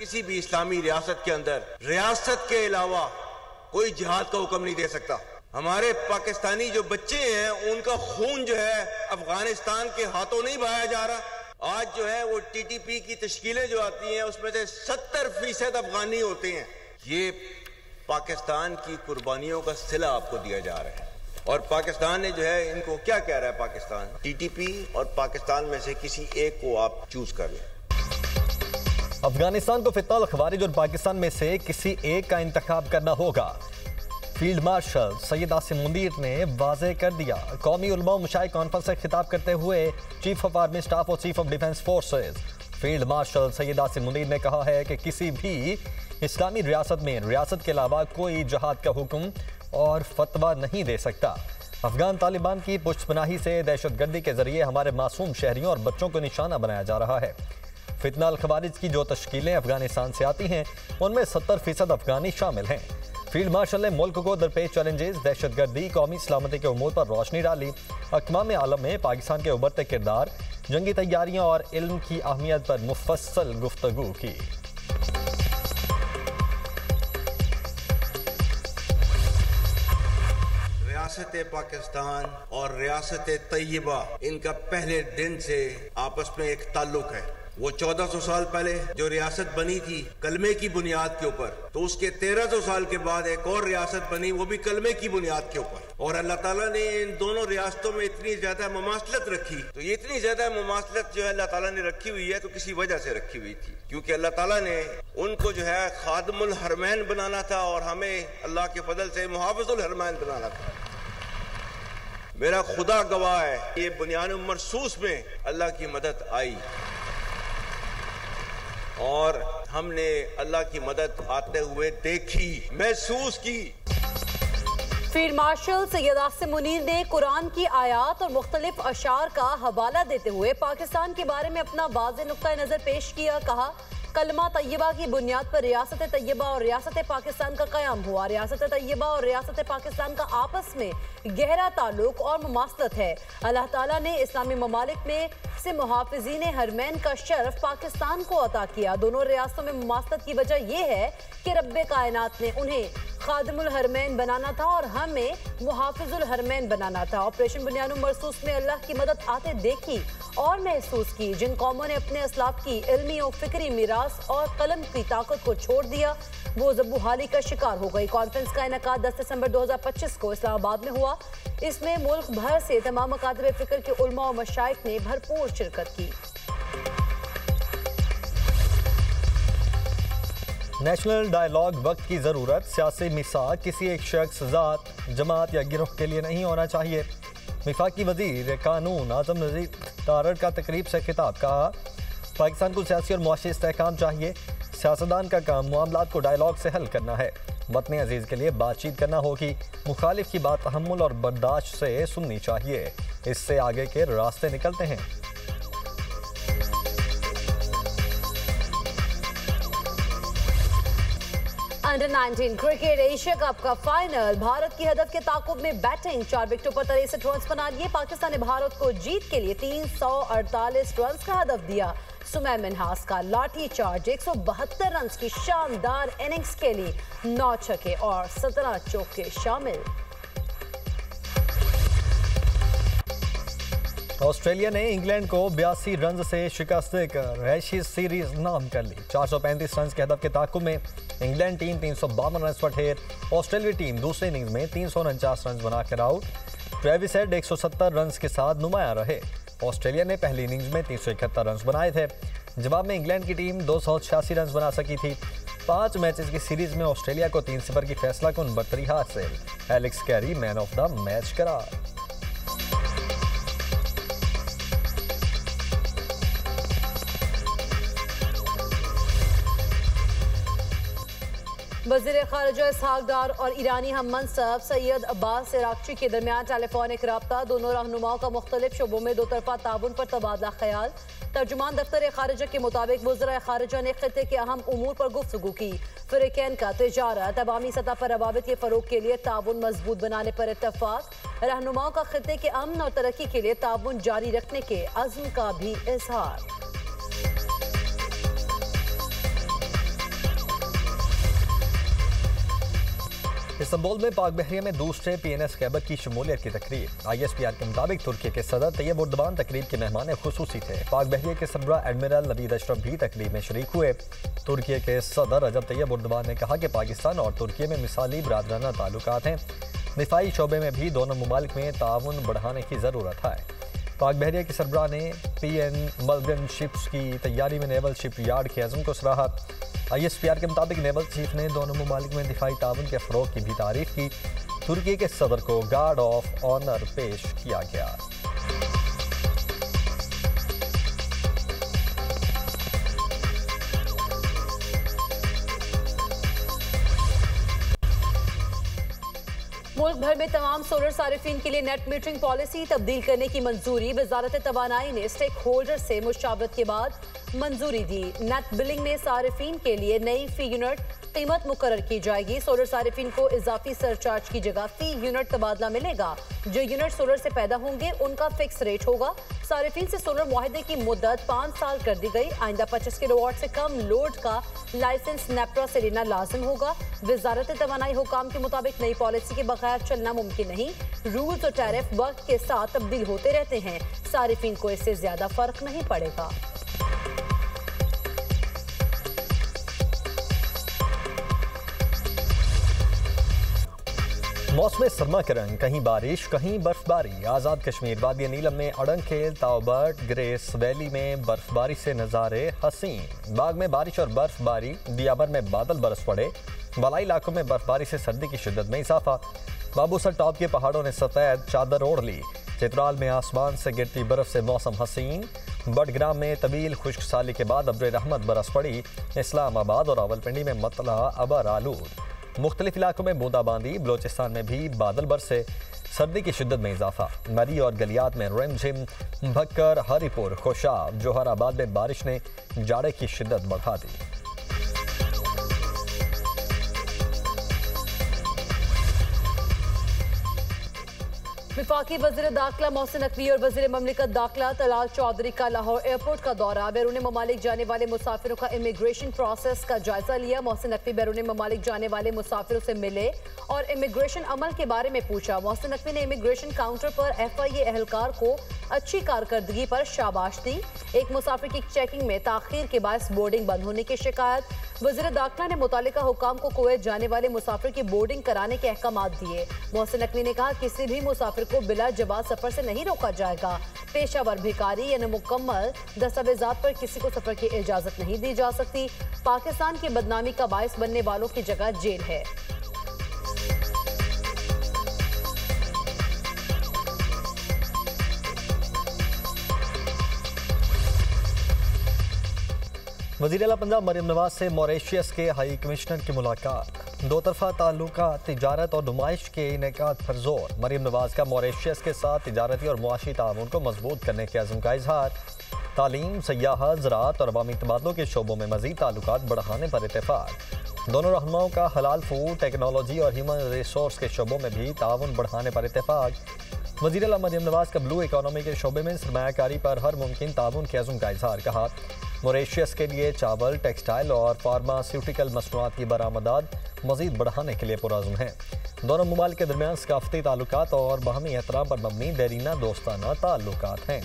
किसी भी इस्लामी रियासत के अंदर रियासत के अलावा कोई जिहाद का हुक्म नहीं दे सकता। हमारे पाकिस्तानी जो बच्चे हैं उनका खून जो है अफगानिस्तान के हाथों नहीं बहाया जा रहा। आज जो है वो टीटीपी की तश्कीलें जो आती हैं उसमें से 70% अफगानी होते हैं। ये पाकिस्तान की कुर्बानियों का सिला आपको दिया जा रहा है और पाकिस्तान ने जो है इनको क्या कह रहा है, पाकिस्तान टीटीपी और पाकिस्तान में से किसी एक को आप चूज कर लें। अफगानिस्तान को फितनाल खवारिज और पाकिस्तान में से किसी एक का इंतखाब करना होगा। फील्ड मार्शल सैयद आसिम मुनीर ने वाज़ेह कर दिया। कौमी उलमा मुशाइख कॉन्फ्रेंस से खिताब करते हुए चीफ ऑफ आर्मी स्टाफ और chief of defence forces field marshal Syed Asim Munir ने कहा है कि किसी भी इस्लामी रियासत में रियासत के अलावा कोई जहाद का हुक्म और फतवा नहीं दे सकता। अफगान तालिबान की पुष्टपनाही से दहशतगर्दी के जरिए हमारे मासूम शहरियों और बच्चों को निशाना बनाया जा रहा है। फितनाल खवारिज की जो तश्कीलें अफगानिस्तान से आती हैं उनमें 70% अफगानी शामिल हैं। फील्ड मार्शल ने मुल्क को दरपेश चैलेंजेस, दहशतगर्दी, कौमी सलामती के उमूर पर रोशनी डाली। अक़वाम आलम में पाकिस्तान के उभरते किरदार, जंगी तैयारियां और इल्म की अहमियत पर मुफस्सल गुफ्तगू की। रियासत पाकिस्तान और रियासत तैयबा इनका पहले दिन से आपस में एक ताल्लुक है। वो 1400 साल पहले जो रियासत बनी थी कलमे की बुनियाद के ऊपर, तो उसके 1300 साल के बाद एक और रियासत बनी, वो भी कलमे की बुनियाद के ऊपर। और अल्लाह ताला ने इन दोनों रियासतों में इतनी ज्यादा मुमासलत रखी, तो ये इतनी ज्यादा मुमासलत जो है अल्लाह ताला ने रखी हुई है तो किसी वजह से रखी हुई थी, क्योंकि अल्लाह ताला ने उनको जो है खादिमुल हरमैन बनाना था और हमें अल्लाह के फजल से मुहाफिजुल हरमैन बनाना था। मेरा खुदा गवाह है, ये बुनियान मरसूस में अल्लाह की मदद आई और हमने अल्लाह की मदद आते हुए देखी, महसूस की। फील्ड मार्शल सैयद आसिम मुनीर ने कुरान की आयात और मुख्तलिफ अशार का हवाला देते हुए पाकिस्तान के बारे में अपना वाज़ेह नुक्ता नज़र पेश किया। कहा, कलमा तैयबा की बुनियाद पर रियासत तैयबा और रियासत पाकिस्तान का क़याम हुआ। रियासत तैयबा और रियासत पाकिस्तान का आपस में गहरा ताल्लुक और मुमासलत है। अल्लाह ताला ने इस्लामी ममालिक में से मुहाफिज़ीन हरमैन का शर्फ पाकिस्तान को अता किया। दोनों रियासतों में मुमासलत की वजह यह है कि रब्बे कायनात ने उन्हें खादिमुल हरमैन बनाना था और हमें मुहाफिजुल हरमैन बनाना था। ऑपरेशन बुनियान मरसूस में अल्लाह की मदद आते देखी और महसूस की। जिन कौमों ने अपने असलाफ की इल्मी और फिक्री मीरास और कलम की ताकत को छोड़ दिया वो ज़ब्बुहाली का शिकार हो गई। कॉन्फ्रेंस का इनेकाद 10 दिसंबर 2025 को इस्लामाबाद में हुआ। इसमें मुल्क भर से तमाम मकातब फिक्र के उलमा और मशाइख ने भरपूर शिरकत की। नेशनल डायलॉग वक्त की ज़रूरत, सियासी मिसाक किसी एक शख्स, ज़ात, जमात या गिरोह के लिए नहीं होना चाहिए। वफाकी वज़ीर कानून आज़म नज़ीर तारड़ का तकरीब से खिताब। कहा, पाकिस्तान को सियासी और मुआशी इस्तेहकाम चाहिए। सियासतदान का काम मामलात को डायलॉग से हल करना है। वतन अजीज़ के लिए बातचीत करना होगी। मुखालिफ की बात तहम्मुल और बर्दाश्त से सुननी चाहिए, इससे आगे के रास्ते निकलते हैं। अंडर 19 क्रिकेट एशिया कप का फाइनल, भारत की हदफ के ताकुब में बैटिंग, 4 विकेटों पर 63 रन बना लिए। पाकिस्तान ने भारत को जीत के लिए 348 रन का हदफ दिया। सुमैय मिन्हास का लाठी चार्ज, 172 रन की शानदार इनिंग्स के लिए 9 छक्के और 17 चौके शामिल। ऑस्ट्रेलिया ने इंग्लैंड को 82 रन से शिकस्त देकर एशिया सीरीज नाम कर ली। 435 रन के हदफ के ताकुब में इंग्लैंड टीम 352 रन पर ढेर। ऑस्ट्रेलिया टीम दूसरे इनिंग्स में 349 रन बनाकर आउट। ट्रेविस हेड 170 रन के साथ नुमाया रहे। ऑस्ट्रेलिया ने पहली इनिंग्स में 371 रन बनाए थे। जवाब में इंग्लैंड की टीम 286 रन बना सकी थी। 5 मैचेस की सीरीज में ऑस्ट्रेलिया को 3-0 की फैसला कुन बर्तरी हासिल। Alex Carey man of the match करार। वज़ीर ख़ारिजा इसहाक डार और ईरानी हम मनसब सैयद अब्बास इराक़ची के दरमियान टेलीफोनिक रब्ता। दोनों रहनुमाओं का मुख्तलिफ शोबों में दो तरफा ताउन पर तबादला ख्याल। तर्जुमान दफ्तर ख़ारिजा के मुताबिक वज़ीर ख़ारिजा ने खित्ते के अहम उमूर पर गुफ्तगू की। फ़रीक़ैन का तिजारत, अवामी सतह पर रवाबित के फ़रोग़ के लिए ताउन मजबूत बनाने पर इत्तफ़ाक़। रहनुमाओं का खित्ते के अमन और तरक्की के लिए ताउन जारी रखने के अज़्म का भी इज़हार। इस्तांबुल में पाक बहरिया में दूसरे PNS कैबर की शमूलियत की तकरीब। ISPR के मुताबिक तुर्की के सदर तैयब उर्दबान तकरीब के मेहमान खुसूसी थे। पाक बहरिया के सरबराह एडमिरल नवीद अशरफ भी तकरीब में शरीक हुए। तुर्की के सदर रजब तैयब उर्दबान ने कहा कि पाकिस्तान और तुर्की में मिसाली बरादराना ताल्लुकात हैं। दिफाई शोबे में भी दोनों ममालिक में ताउन बढ़ाने की ज़रूरत है। पाक बहरिया के सरबराह ने PN मलगन शिप्स की तैयारी में नेवल शिप यार्ड के अज़म को सराहा। ISPR के मुताबिक नेवल चीफ ने दोनों ममालिक में दिफाई ताउन के फ़रोग की भी तारीफ की। तुर्की के सदर को गार्ड ऑफ ऑनर पेश किया गया। मुल्क भर में तमाम सोलर सारिफीन के लिए नेट मीटरिंग पॉलिसी तब्दील करने की मंजूरी। वजारत तवानाई ने स्टेक होल्डर से मुशावरत के बाद मंजूरी दी। नेट बिलिंग में सारिफीन के लिए नई फी यूनिट कीमत मुकर्रर की जाएगी। सोलर सारिफीन को इजाफी सरचार्ज की जगह फी यूनिट तबादला मिलेगा। जो यूनिट सोलर से पैदा होंगे उनका फिक्स रेट होगा। सारिफीन से सोलर मुआहदे की मुद्दत 5 साल कर दी गई। आइंदा 25 किलोवाट से कम लोड का लाइसेंस नेप्रा से लेना लाजिम होगा। वजारत तवानाई हुकाम के मुताबिक नई पॉलिसी के बगैर चलना मुमकिन नहीं। रूल्स और टैरिफ वक्त के साथ तब्दील होते रहते हैं। सारिफीन को इससे ज्यादा फर्क नहीं पड़ेगा। मौसम सरमा के रंग, कहीं बारिश कहीं बर्फबारी। आज़ाद कश्मीर वादी नीलम में अड़ंखेल, ताओबर्ट, ग्रेस वैली में बर्फबारी से नज़ारे हसीन। बाग में बारिश और बर्फबारी। दियाबर में बादल बरस पड़े। बलाई इलाकों में बर्फबारी से सर्दी की शिद्दत में इजाफा। बाबूसर टॉप के पहाड़ों ने सफेद चादर ओढ़ ली। चित्राल में आसमान से गिरती बर्फ से मौसम हसीन। बडग्राम में तवील खुश्क साली के बाद अब्र रहमत बरस पड़ी। इस्लामाबाद और रावलपिंडी में मतला अबर आलूद। मुख्तलिफ इलाकों में बूंदाबांदी। बलोचिस्तान में भी बादल बरसे। सर्दी की शिद्दत में इजाफा। मरी और गलियात में रिमझिम। भक्कर, हरिपुर, खुशाब, जोहराबाद में बारिश ने जाड़े की शिद्दत बढ़ा दी। वफाकी वज़ीर दाखिला मोहसिन नकवी और वज़ीर ममलिकत दाखिला तलाल चौधरी का लाहौर एयरपोर्ट का दौरा। बैरून ममालिक जाने वाले मुसाफिरों का इमिग्रेशन प्रोसेस का जायजा लिया। मोहसिन नकवी बैरून ममालिक जाने वाले मुसाफिरों से मिले और इमिग्रेशन अमल के बारे में पूछा। मोहसिन नकवी ने इमिग्रेशन काउंटर पर FIA एहलकार को अच्छी कारकर्दगी पर शाबाश दी। एक मुसाफिर की चेकिंग में ताखीर के बायस बोर्डिंग बंद होने की शिकायत। वज़ीर दाखिला ने मुतालिका हुकाम को कुवैत जाने वाले मुसाफिर की बोर्डिंग कराने के अहकामात दिए। मोहसिन नकवी ने कहा किसी भी मुसाफिर को बिला जवाब सफर से नहीं रोका जाएगा। पेशावर भिखारी यानी मुकम्मल दस्तावेजात पर किसी को सफर की इजाजत नहीं दी जा सकती। पाकिस्तान की बदनामी का बायस बनने वालों की जगह जेल है। वज़ीर आला पंजाब मरियम नवाज से मॉरिशस के हाई कमिश्नर की मुलाकात। दो तरफा ताल्लुकात, तिजारत और नुमाइश के इनेकाद पर जोर। मरियम नवाज का मॉरिशस के साथ तिजारती और मुआशी ताउन को मजबूत करने के अज़्म का इजहार। तालीम, सयाहत, ज़राअत और अवामी तबादलों के शोबों में मज़ीद ताल्लुकात बढ़ाने पर इत्तेफाक। दोनों रहनुमाओं का हलाल फूड, टेक्नोलॉजी और ह्यूमन रिसोर्स के शोबों में भी ताउन बढ़ाने पर इत्तेफाक। वज़ीर आला मरियम नवाज का ब्लू इकोनॉमी के शोबे में सरमायाकारी पर हर मुमकिन ताउन के अज़्म का इजहार। कहा मॉरिशस के लिए चावल, टेक्सटाइल और फार्मास्यूटिकल मसनूआत की बरामदात मज़ीद बढ़ाने के लिए पुरअज़्म है। दोनों मुमालिक के दरमियान सकाफती ताल्लुकात और बाहमी एहतराम पर मबनी देरीना दोस्ताना ताल्लुकात हैं।